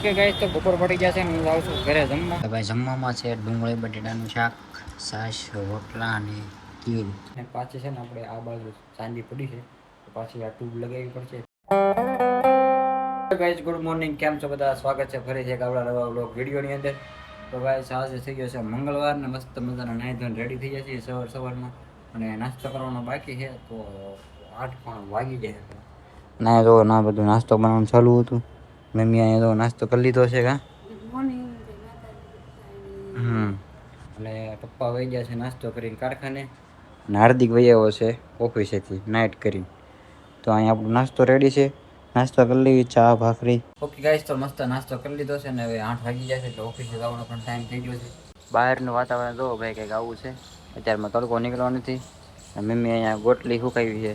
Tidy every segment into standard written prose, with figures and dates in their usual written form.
કે ગાઈસ તો બપોર પડી ગયા છે ને હું જાઉં છું ઘરે જમવા. તો ભાઈ જમવામાં છે ડુંગળી બટેટાનું શાક, છાશ, રોટલા અને ખીર. અને પાછી છે ને આપણે આ બાજુ ચાંદી પડી છે તો પાછી આ ટ્યુબ લગાવવી પડશે. ગાઈસ ગુડ મોર્નિંગ, કેમ છો બધા? સ્વાગત છે ફરી એક આપણા નવા વ્લોગ વિડીયોની અંદર. તો ગાઈસ આજે થઈ ગયો છે મંગળવાર ને મસ્ત મજાના નાઈ ધોઈને રેડી થઈ ગયા છીએ સવારમાં. અને નાસ્તો કરવાનો બાકી છે તો 8 વાગી જાય. ના જો ના બધું નાસ્તો બનાવવાનું ચાલુ હતું. મમ્મી અહીંયા તો નાસ્તો કરી લીધો છે કા. અને પપ્પા વહી ગયા છે નાસ્તો કરીને કારખાને. અને હાર્દિક વહી આવ્યો છે ઓફિસેથી નાઇટ કરીને. તો અહીંયા આપણો નાસ્તો રેડી છે. નાસ્તો કરી લઈએ, ચા ભાખરી. ઓકે ગાઈસ તો મસ્ત નાસ્તો કરી લીધો છે ને હવે 8 વાગી ગયા છે એટલે ઓફિસે જવાનો પણ ટાઈમ થઈ ગયો છે. બહારનું વાતાવરણ જો ભાઈ કંઈક આવું છે. અત્યારમાં તડકો નીકળવાનો નથી. મમ્મી અહીંયા ગોટલી સુકાવી છે,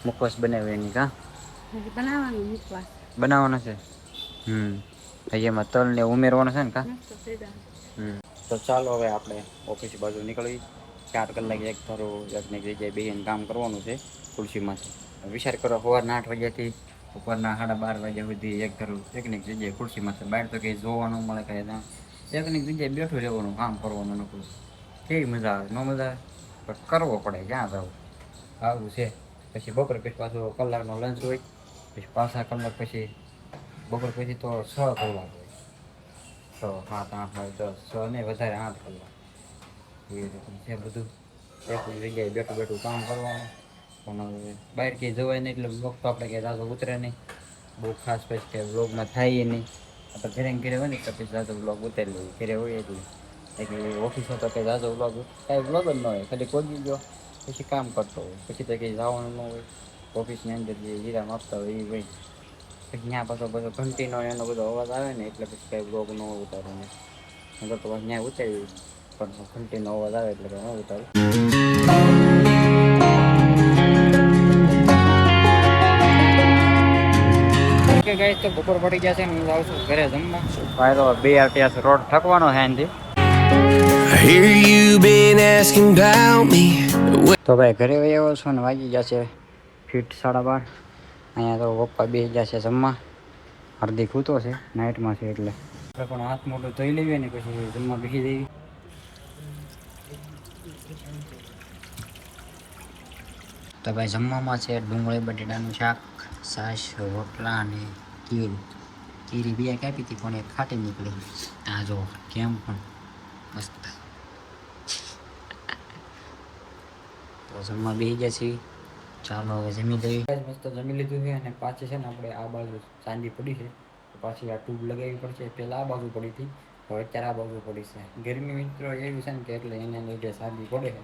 મુખવાસ બનાવી એની કા બનાવવાનું મુખવાસ બનાવવાનો છે. એમાં તલ ને ઉમેરવાનો છે ને કા. તો ચાલો હવે આપણે ઓફિસ બાજુ નીકળી. 4 કલાક એક ધારો એકની જગ્યાએ બેસીને કામ કરવાનું છે ખુરશીમાંથી. વિચાર કરો સવારના 8 વાગ્યાથી ઉપરના 12:30 વાગ્યા સુધી એક ધારો એકની જગ્યાએ ખુરશીમાંથી. બહાર તો કંઈ જોવાનું મળે કંઈ ના, એકની જગ્યાએ બેઠું રહેવાનું, કામ કરવાનું નકરું. કેવી મજા આવે? ન મજા આવે પણ કરવો પડે, ક્યાં જવું આવું છે. પછી બપોર પછી પાછો કલાકનો લંચ હોય, પછી પાછા કલાક પછી બપોર પછી તો 6 કલાક હોય. 6, 7, 8, 9, 10, 6 ને વધારે 8 કલાક એવી રીતે છે બધું. એક જગ્યાએ બેઠું બેઠું કામ કરવાનું. પણ બહાર ક્યાંય જવાય નહીં એટલે બ્લોગ તો આપણે ક્યાંય જાજો ઉતરે નહીં બહુ ખાસ. પછી કે બ્લોગમાં થાય નહીં. આપણે ઘરે ઘરે હોય ને તો પછી જાજો બ્લોગ ઉતારી લઈએ. ઘરે હોય એટલે ઓફિસે તો કંઈ જાજો બ્લોગ કાંઈ બ્લોગ જ ન હોય, ખાલી કોઈ ગયો પછી કામ કરતો હોય. પછી તો કંઈ જવાનું ન હોય. ઓફિસની અંદર જે વિરામ આપતા હોય એ હોય. પછી ત્યાં પાછો ઘંટીનો એનો બધો અવાજ આવે ને એટલે પછી કાંઈ બ્લોગ ન ઉતારું ને. નકર તો ત્યાં ઉતારી પણ ઘંટીનો અવાજ આવે એટલે ન ઉતારું. ઓકે ગાઈસ તો બપોર પડી ગયા છે ને હું જાઉં છું ઘરે જમવા. ભાઈ તો 2 RTS રોડ ઠકવાનો છે એનાથી. તો ભાઈ ઘરે આવ્યો છું ને વાગી ગયા છે ફીટ 12:30. અહીંયા તો પપ્પા બેસી ગયા છે જમવા. હાર્દિક સૂતો છે, નાઇટમાં છે એટલે પણ હાથ મોઢું ધોઈ લેવીએ ને પછી જમવા બેસી જઈએ. તો ભાઈ જમવામાં છે ડુંગળી બટેટાનું શાક, છાશ, રોટલા અને ખીર. ખીરી બે કાપી હતી પણ એ ખાટી નીકળી. આ જો કેમ પણ મસ્ત. તો જમવા બેસી ગયા છીએ. ચાલો હવે જમી લઈએ. મસ્ત જમી લીધું છે અને પાછી છે ને આપણે આ બાજુ ચાંદી પડી છે તો પાછી આ ટ્યુબ લગાવવી પડશે. પહેલાં આ બાજુ પડી હતી તો અત્યારે આ બાજુ પડી છે. ગરમી મિત્રો એવી છે ને કે એટલે એને લીધે ચાંદી પડે છે.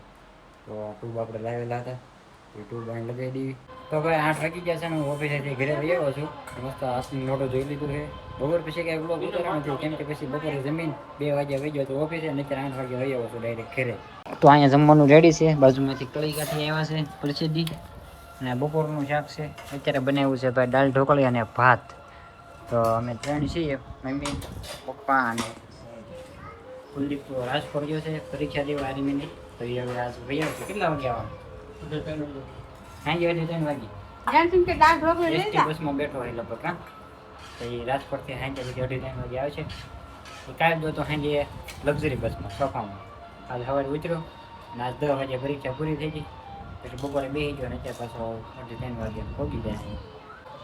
તો આ ટ્યુબ આપણે લાવેલા હતા યુટ્યુબ અહીં લગાવી દેવી. તો ભાઈ 8 વાગી ગયા છે ને હું ઓફિસેથી ઘરે આવ્યો છું. મસ્ત હાથની નોટો જોઈ લીધું છે. બપોર પછી કાંઈ બ્લોગ ઉતારવાનો નથી કેમ કે પછી બપોરે જમીન 2 વાગ્યા વહી ગયો તો ઓફિસે અને અત્યારે 8 વાગ્યા આવ્યો છું ડાયરેક્ટ ઘરે. તો અહીંયા જમવાનું રેડી છે. બાજુમાંથી કળી કાઠી આવ્યા છે પ્રસિદ્ધિ અને બપોરનું શાક છે. અત્યારે બનાવ્યું છે ભાઈ દાળ ઢોકળી અને ભાત. તો અમે 3 છીએ, મમ્મી, પપ્પા અને કુલદીપ. તો રાજકોટ ગયો છે પરીક્ષા દેવા આર્મીની. તો એ હવે આજ ભાઈ આવશે. કેટલા વાગે આવવાનું? સાંજે 3 વાગે બસમાં બેઠો હોય લગભગ હા. તો એ રાજકોટથી સાંજે 3 વાગે આવે છે. કાલે દો તો સાંજે લક્ઝરી બસમાં સોફામાં. આજે સવારે ઉતર્યો અને આજ 10 વાગે પરીક્ષા પૂરી થઈ ગઈ. પછી બપોરે બેસી ગયો ને અત્યારે પાછો 3 વાગે પહોંચી જાય.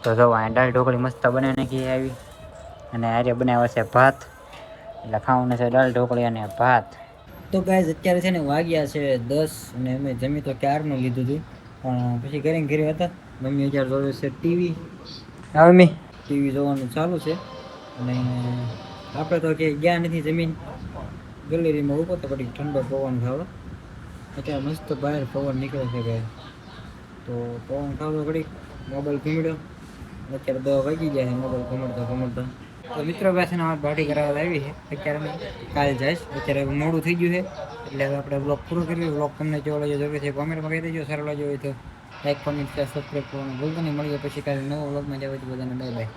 તો જો અહીંયા દાળ ઢોકળી મસ્ત બનાવી નાખી આવી અને આર્ય બનાવ્યા છે ભાત. એટલે ખાવાનું છે દાળ ઢોકળી અને ભાત. તો ગાઈઝ અત્યારે છે ને વાગ્યા છે 10 અને અમે જમી તો ક્યારનું લીધું હતું પણ પછી ઘરે હતા. મમ્મી અત્યારે જોવે છે ટીવી. હા મમ્મી, ટીવી જોવાનું ચાલુ છે અને આપણે તો કે ગયા નથી જમીન. ગેલેરીમાં ઊભો તો ઘડીક ઠંડો પવન ખાવો. અત્યારે મસ્ત બહાર પવન નીકળે છે ભાઈ. તો પવન ખાવો ઘડીક મોબાઈલ ઘૂમડ્યો. અત્યારે 10 વાગી ગયા છે મોબાઈલ ઘૂમડતા. તો મિત્રો પાસે પાર્ટી કરાવવા આવી છે. અત્યારે કાલે જઈશ. અત્યારે મોડું થઈ ગયું છે એટલે હવે આપણે બ્લોગ પૂરો કરીએ. બ્લોગ તમને કેવો લાગ્યો જરૂર છે કોમેન્ટમાં કહી દેજો. સારો લાગ્યો હોય તો લાઈક, કોમેન્ટ, શેર, સબસ્ક્રાઈબ કરવાનું ભૂલતા નહીં. મળીએ પછી કાલે નવો બ્લોગમાં. જવા બધાને બાય બાય.